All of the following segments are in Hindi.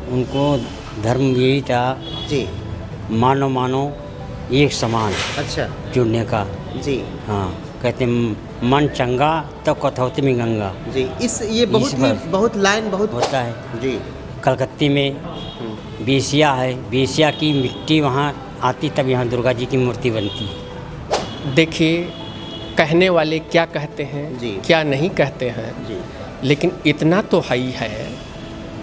उनको धर्म यही था, जी। मानो मानो एक समान अच्छा। जुड़ने का। जी। हाँ, कहते मन चंगा तो कथौती में गंगा। जी, ये इस पर बहुत लाइन बहुत होता है। जी। कलकत्ते में बेसिया है, बेसिया की मिट्टी वहाँ आती तब यहाँ दुर्गा जी की मूर्ति बनती। देखिए, कहने वाले क्या कहते हैं जी। क्या नहीं कहते हैं, जी। लेकिन इतना तो है ही है,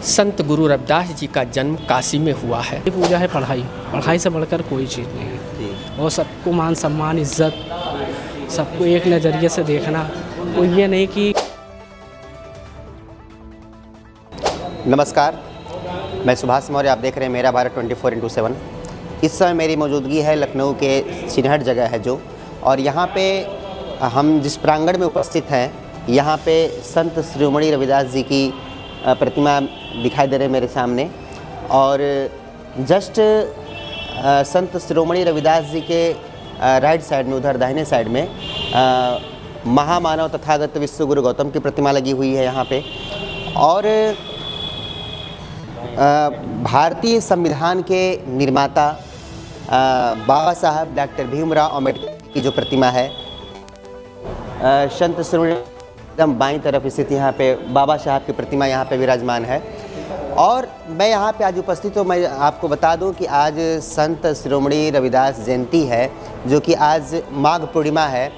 संत गुरु रविदास जी का जन्म काशी में हुआ है। ये पूजा है पढ़ाई से बढ़कर कोई चीज़ नहीं है। जी। और सबको मान सम्मान इज्जत, सबको एक नज़रिए से देखना, कोई ये नहीं कि नमस्कार, मैं सुभाष मौर्य, आप देख रहे हैं मेरा भारत 24x7। इस समय मेरी मौजूदगी है लखनऊ के चिन्हट जगह है जो, और यहाँ पे हम जिस प्रांगण में उपस्थित हैं, यहाँ पे संत शिरोमणि रविदास जी की प्रतिमा दिखाई दे रही है मेरे सामने। और जस्ट संत शिरोमणि रविदास जी के राइट साइड में, उधर दाहिने साइड में महामानव तथागत विश्वगुरु गौतम की प्रतिमा लगी हुई है यहाँ पे। और भारतीय संविधान के निर्माता बाबा साहब डॉक्टर भीमराव अम्बेडकर की जो प्रतिमा है, संत शिरोमणि एकदम बाईं तरफ स्थित यहाँ पे बाबा साहब की प्रतिमा यहाँ पे विराजमान है। और मैं यहाँ पे आज उपस्थित हूँ। मैं आपको बता दूँ कि आज संत शिरोमणि रविदास जयंती है, जो कि आज माघ पूर्णिमा है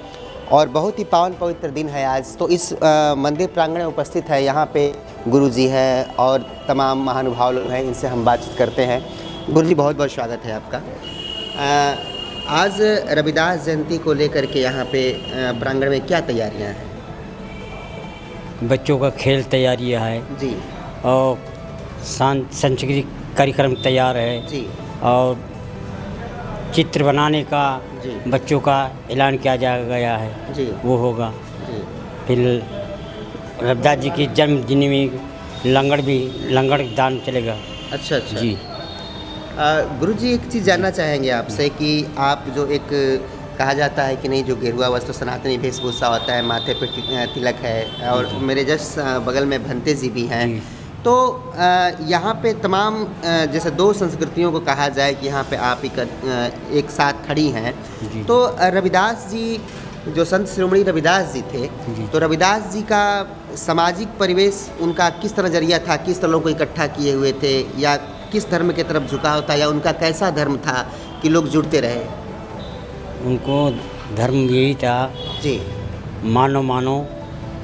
और बहुत ही पावन पवित्र दिन है आज। तो इस मंदिर प्रांगण में उपस्थित है, यहाँ पे गुरु जी हैं और तमाम महानुभाव लोग हैं, इनसे हम बातचीत करते हैं। गुरु जी, बहुत बहुत स्वागत है आपका। आज रविदास जयंती को लेकर के यहाँ पे प्रांगण में क्या तैयारियाँ हैं? बच्चों का खेल तैयारी है जी। और सांस्कृतिक कार्यक्रम तैयार है जी। और चित्र बनाने का जी। बच्चों का ऐलान किया जा गया है जी। वो होगा। जी। फिर रविदास जी के जन्मदिन में लंगड़ दान चलेगा। अच्छा अच्छा जी। गुरु जी, एक चीज़ जानना चाहेंगे आपसे कि आप जो एक कहा जाता है कि नहीं, जो गेरुआ वस्त्र सनातनी वेशभूषा होता है, माथे पे तिलक है, और मेरे जस्ट बगल में भंते जी भी हैं, तो यहाँ पे तमाम जैसे दो संस्कृतियों को कहा जाए कि यहाँ पे आप एक साथ खड़ी हैं। तो रविदास जी, जो संत शिरोमणि रविदास जी थे, तो रविदास जी का सामाजिक परिवेश उनका किस तरह जरिया था, किस तरह को इकट्ठा किए हुए थे, या किस धर्म की तरफ झुकाव था, या उनका कैसा धर्म था कि लोग जुड़ते रहे? उनको धर्म यही था, जी, मानो मानो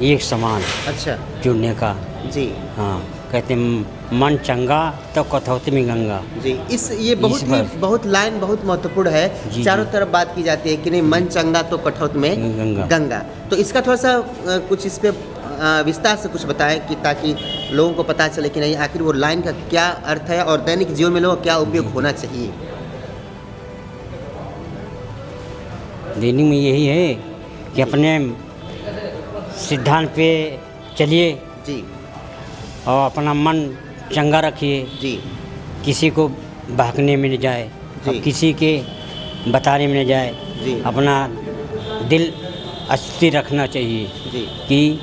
एक समान अच्छा, जुड़ने का। जी। हाँ, कहते मन चंगा तो कथौती में गंगा। जी, ये बहुत लाइन बहुत महत्वपूर्ण है। जी, चारों जी। तरफ बात की जाती है कि नहीं, मन चंगा तो कठौत में गंगा। तो इसका थोड़ा सा कुछ इस पे विस्तार से कुछ बताएं कि ताकि लोगों को पता चले कि नहीं, आखिर वो लाइन का क्या अर्थ है और दैनिक जीवन में लोगों को क्या उपयोग होना चाहिए। देने में यही है कि अपने सिद्धांत पे चलिए जी। और अपना मन चंगा रखिए। जी। किसी को बहकने में न जाए और किसी के बताने में न जाए। जी। अपना दिल स्थिर रखना चाहिए। जी। कि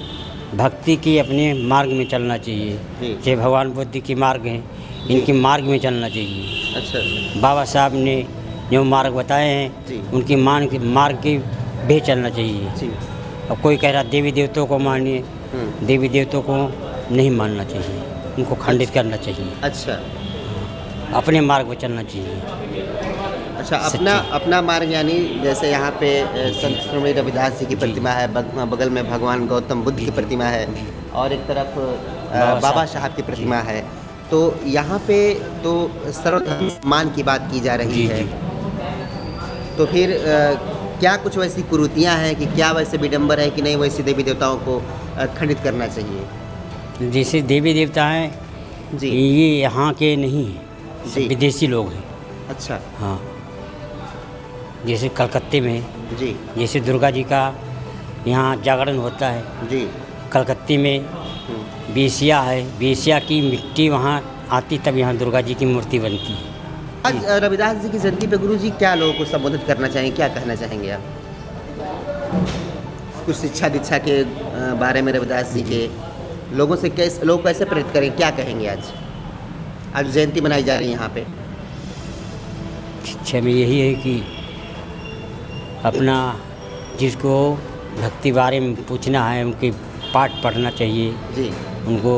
भक्ति की अपने मार्ग में चलना चाहिए। जी। चाहे भगवान बुद्ध की मार्ग हैं, इनके मार्ग में चलना चाहिए। अच्छा। बाबा साहब ने जो मार्ग बताए हैं, उनकी मार्ग के भी चलना चाहिए। जी। अब कोई कह रहा देवी देवताओं को मानिए, देवी देवताओं को नहीं मानना चाहिए, उनको खंडित करना चाहिए। अच्छा। अपने मार्ग पर चलना चाहिए। अच्छा, अपना मार्ग, यानी जैसे यहाँ पे संत शिरोमणि रविदास जी की प्रतिमा है, बगल में भगवान गौतम बुद्ध की प्रतिमा है, और एक तरफ बाबा साहब की प्रतिमा है। तो यहाँ पे तो सर्वधर्म सम्मान की बात की जा रही है। तो फिर क्या कुछ वैसी कुरीतियाँ हैं कि क्या वैसे विडंबर है कि नहीं, वैसे देवी देवताओं को खंडित करना चाहिए? जैसे देवी देवता हैं जी, ये यहाँ के नहीं हैं, जी, विदेशी लोग हैं। अच्छा। हाँ, जैसे कलकत्ते में जी, जैसे दुर्गा जी का यहाँ जागरण होता है। जी। कलकत्ते में बेसिया है, बेसिया की मिट्टी वहाँ आती तब यहाँ दुर्गा जी की मूर्ति बनती है। आज रविदास जी की जयंती पे गुरु जी क्या लोगों को संबोधित करना चाहेंगे, क्या कहना चाहेंगे आप? कुछ शिक्षा दीक्षा के बारे में रविदास जी के लोगों से लोग कैसे प्रेरित करें, क्या कहेंगे आज? आज जयंती मनाई जा रही है यहाँ पे? शिक्षा में यही है कि अपना जिसको भक्ति बारे में पूछना है उनके पाठ पढ़ना चाहिए, जी उनको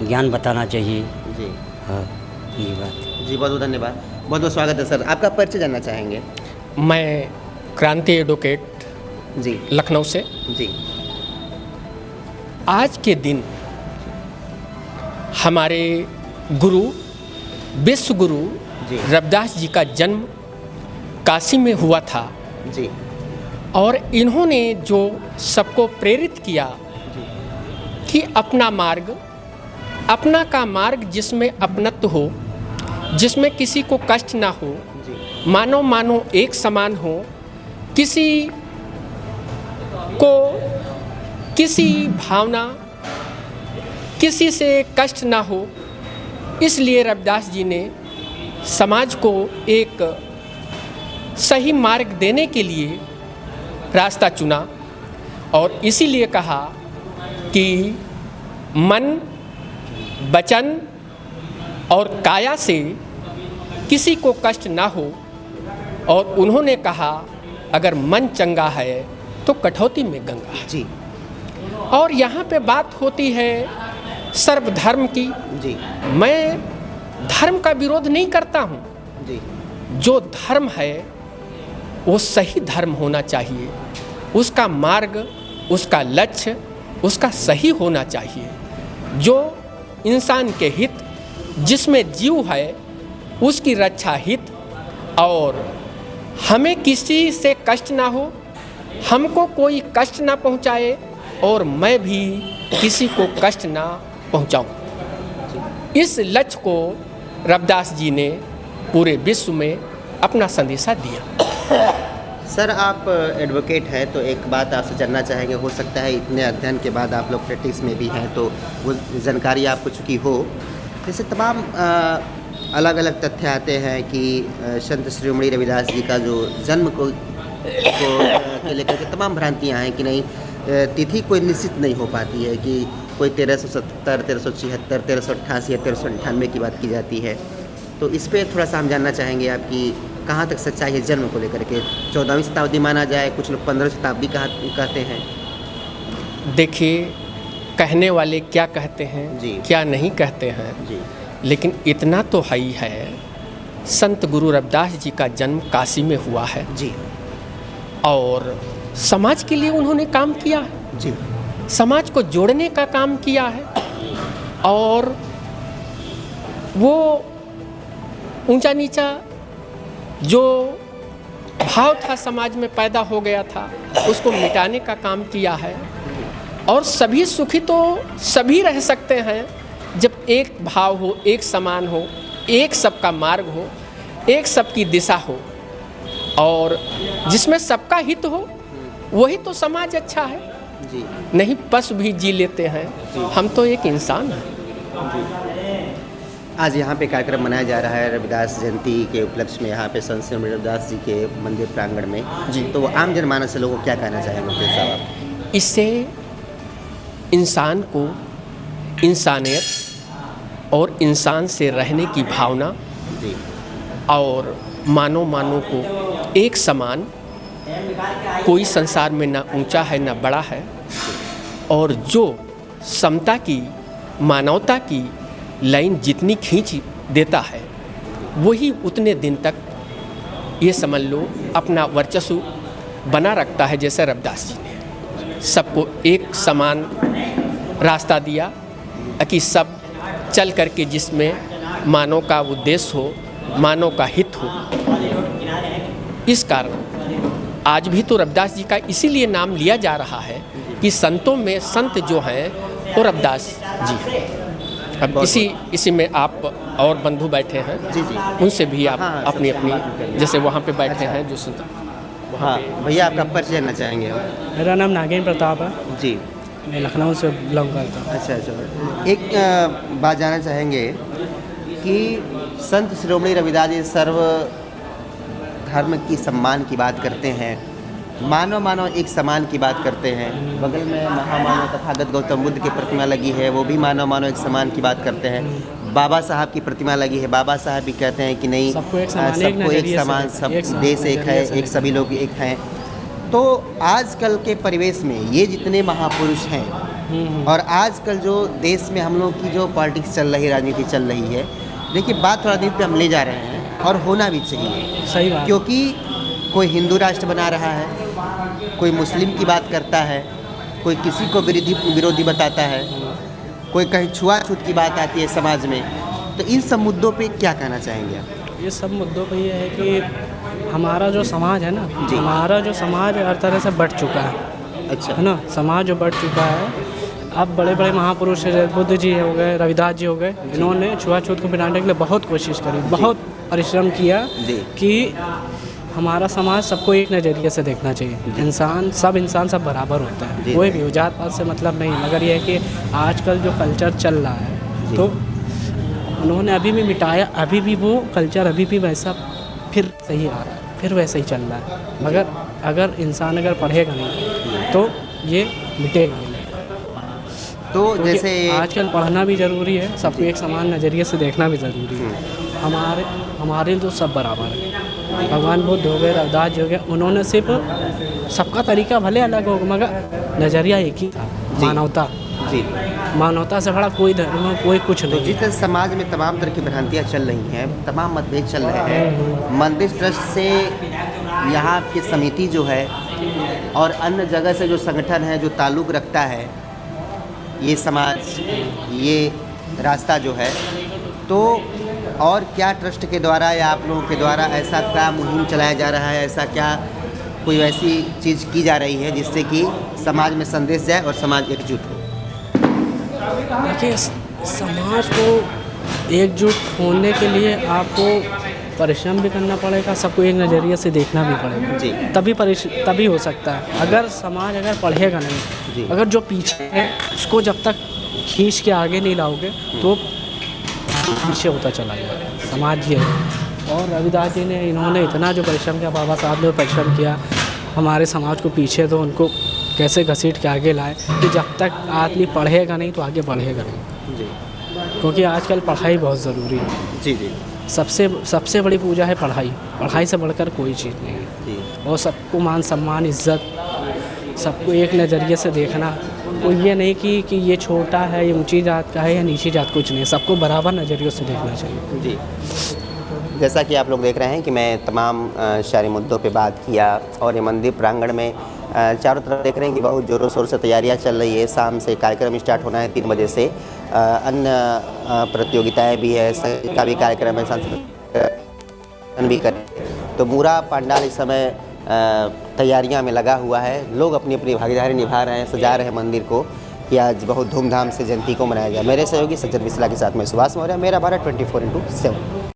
ज्ञान बताना चाहिए। जी हाँ, ये बात। जी, बहुत बहुत धन्यवाद, बहुत बहुत स्वागत है सर। आपका परिचय जानना चाहेंगे? मैं क्रांति एडवोकेट जी लखनऊ से। जी आज के दिन हमारे गुरु विश्व गुरु जी रविदास जी का जन्म काशी में हुआ था जी और इन्होंने जो सबको प्रेरित किया कि अपना मार्ग, अपना का मार्ग जिसमें अपनत्व हो, जिसमें किसी को कष्ट ना हो, जी मानो मानो एक समान हो, किसी को किसी भावना, किसी से कष्ट ना हो, इसलिए रविदास जी ने समाज को एक सही मार्ग देने के लिए रास्ता चुना और इसीलिए कहा कि मन, वचन और काया से किसी को कष्ट ना हो। और उन्होंने कहा अगर मन चंगा है तो कठौती में गंगा है। जी और यहाँ पे बात होती है सर्वधर्म की। जी मैं धर्म का विरोध नहीं करता हूँ, जी जो धर्म है वो सही धर्म होना चाहिए, उसका मार्ग, उसका लक्ष्य, उसका सही होना चाहिए। जो इंसान के हित, जिसमें जीव है उसकी रक्षा हित, और हमें किसी से कष्ट ना हो, हमको कोई कष्ट ना पहुँचाए और मैं भी किसी को कष्ट ना पहुँचाऊँ। इस लक्ष्य को रविदास जी ने पूरे विश्व में अपना संदेशा दिया। सर, आप एडवोकेट हैं तो एक बात आपसे जानना चाहेंगे, हो सकता है इतने अध्ययन के बाद आप लोग प्रैक्टिस में भी हैं तो वो जानकारी आपको चुकी हो। जैसे तमाम अलग अलग तथ्य आते हैं कि संत शिरोमणि रविदास जी का जो जन्म को के लेकर के तमाम भ्रांतियाँ हैं कि नहीं, तिथि कोई निश्चित नहीं हो पाती है कि कोई 1370, 1376, 1388 या 1398 की बात की जाती है। तो इस पे थोड़ा सा हम जानना चाहेंगे आपकी कहाँ तक सच्चाई है जन्म को लेकर के। 14वीं शताब्दी माना जाए, कुछ लोग 15वीं शताब्दी कहते हैं। देखिए, कहने वाले क्या कहते हैं जी। क्या नहीं कहते हैं, जी लेकिन इतना तो है ही है, संत गुरु रविदास जी का जन्म काशी में हुआ है जी और समाज के लिए उन्होंने काम किया है, जी समाज को जोड़ने का काम किया है। और वो ऊंचा नीचा जो भाव था समाज में पैदा हो गया था, उसको मिटाने का काम किया है। और सभी सुखी तो सभी रह सकते हैं जब एक भाव हो, एक समान हो, एक सबका मार्ग हो, एक सबकी दिशा हो और जिसमें सबका हित हो, वही तो समाज अच्छा है। जी नहीं पशु भी जी लेते हैं, हम तो एक इंसान हैं। आज यहाँ पे कार्यक्रम मनाया जा रहा है रविदास जयंती के उपलक्ष्य में, यहाँ पे संत शिरोमणि रविदास जी के मंदिर प्रांगण में जी। तो वो आम जनमानस से लोगों को क्या कहना चाहेंगे वकील साहब? इससे इंसान को इंसानियत और इंसान से रहने की भावना जी और मानव को एक समान, कोई संसार में ना ऊंचा है ना बड़ा है, और जो समता की, मानवता की लाइन जितनी खींच देता है वही उतने दिन तक ये समझ लो अपना वर्चस्व बना रखता है। जैसे रविदास जी ने सबको एक समान रास्ता दिया कि सब चल करके जिसमें मानव का उद्देश्य हो, मानव का हित हो। इस कारण आज भी तो रविदास जी का इसीलिए नाम लिया जा रहा है कि संतों में संत जो हैं वो रविदास जी हैं। अब इसी में आप और बंधु बैठे हैं, जी जी उनसे भी आप हाँ, अपनी सबसे बात अपनी करें। जैसे वहाँ पे बैठे हैं जो संत। हाँ भैया, आपका परिचय जानना चाहेंगे हम? मेरा नाम नागेंद्र प्रताप है, जी मैं लखनऊ से बिलोंग करता हूँ। अच्छा अच्छा। एक बात जानना चाहेंगे कि संत शिरोमणि रविदास जी सर्व धर्म की सम्मान की बात करते हैं, मानव एक समान की बात करते हैं। बगल में महामानव तथागत गौतम बुद्ध की प्रतिमा लगी है, वो भी मानव एक समान की बात करते हैं। बाबा साहब की प्रतिमा लगी है, बाबा साहब भी कहते हैं कि नहीं सबको एक समान, एक सबको एक नज़रिए से समान, देखना, सब एक समान देश एक है, नज़रिए से एक सभी लोग एक हैं। तो आजकल के परिवेश में ये जितने महापुरुष हैं और आजकल जो देश में हम लोग की जो पॉलिटिक्स चल रही, राजनीति चल रही है, देखिए बात थोड़ा राजनीति पे हम ले जा रहे हैं और होना भी चाहिए, सही बात। क्योंकि कोई हिंदू राष्ट्र बना रहा है, कोई मुस्लिम की बात करता है, कोई किसी को विरोधी बताता है, कोई कहीं छुआछूत की बात आती है समाज में। तो इन सब मुद्दों पे क्या कहना चाहेंगे आप? ये सब मुद्दों पे ये है कि हमारा जो समाज है ना, जी। हमारा जो समाज हर तरह से बढ़ चुका है, अच्छा है ना। समाज जो बढ़ चुका है, अब बड़े बड़े महापुरुष बुद्ध जी हो गए, रविदास जी हो गए, इन्होंने छुआछूत को मिटाने के लिए बहुत कोशिश करी, बहुत परिश्रम किया जी। कि हमारा समाज सबको एक नज़रिए से देखना चाहिए। इंसान सब बराबर होता जी। है, कोई भी जात पात से मतलब नहीं। मगर यह है कि आजकल जो कल्चर चल रहा है, तो उन्होंने अभी भी मिटाया, अभी भी वो कल्चर अभी भी वैसा फिर सही आ रहा है, फिर वैसा ही चल रहा है। मगर अगर इंसान अगर पढ़ेगा नहीं तो ये मिटेगा नहीं। तो क्योंकि जैसे आजकल पढ़ना भी ज़रूरी है, सबको एक समान नज़रिए से देखना भी ज़रूरी है। हमारे लिए तो सब बराबर है। भगवान बुद्ध हो गए, रविदास जी हो गए, उन्होंने सिर्फ सबका तरीका भले अलग होगा मगर नज़रिया एक ही था, मानवता। जी, मानवता से बड़ा कोई धर्म, कोई कुछ तो नहीं। जिस तरह समाज में तमाम तरह की भ्रांतियाँ चल रही हैं, तमाम मतभेद चल रहे हैं, मंदिर ट्रस्ट से यहाँ की समिति जो है और अन्य जगह से जो संगठन है जो ताल्लुक़ रखता है ये समाज, ये रास्ता जो है, तो और क्या ट्रस्ट के द्वारा या आप लोगों के द्वारा ऐसा क्या मुहिम चलाया जा रहा है, ऐसा क्या कोई ऐसी चीज़ की जा रही है जिससे कि समाज में संदेश जाए और समाज एकजुट हो? देखिए, समाज को एकजुट होने के लिए आपको परिश्रम भी करना पड़ेगा, सबको एक नज़रिए से देखना भी पड़ेगा जी। तभी हो सकता है। अगर समाज अगर पढ़ेगा जी। नहीं, अगर जो पीछे है उसको जब तक खींच के आगे नहीं लाओगे तो पीछे होता चला जाएगा समाज ये है। और रविदास जी ने इन्होंने इतना जो परिश्रम किया, बाबा साहब ने परिश्रम किया हमारे समाज को पीछे, तो उनको कैसे घसीट के आगे लाए कि जब तक आदमी पढ़ेगा नहीं तो आगे बढ़ेगा नहीं। जी क्योंकि आजकल पढ़ाई बहुत ज़रूरी है। जी जी सबसे बड़ी पूजा है पढ़ाई। पढ़ाई से बढ़कर कोई चीज़ नहीं है। जी और सबको मान सम्मान इज़्ज़त, सबको एक नज़रिए से देखना। कोई ये नहीं कि ये छोटा है, ये ऊंची जात का है या नीची जात, कुछ नहीं। सबको बराबर नज़रियों से देखना चाहिए। जी, जैसा कि आप लोग देख रहे हैं कि मैं तमाम सारे मुद्दों पे बात किया और ये मंदिर प्रांगण में चारों तरफ देख रहे हैं कि बहुत ज़ोरों शोर से तैयारियां चल रही है। शाम से कार्यक्रम स्टार्ट होना है 3 बजे से। अन्य प्रतियोगिताएं भी है, संगीत का भी कार्यक्रम है, सांस्कृतिक भी करें। तो पूरा पंडाल इस समय तैयारियां में लगा हुआ है। लोग अपनी अपनी भागीदारी निभा रहे हैं, सजा रहे हैं मंदिर को कि आज बहुत धूमधाम से जयंती को मनाया जाए। मेरे सहयोगी सज्जन मिश्रा के साथ मैं सुभाष मौर्य, मेरा भारत 24/7।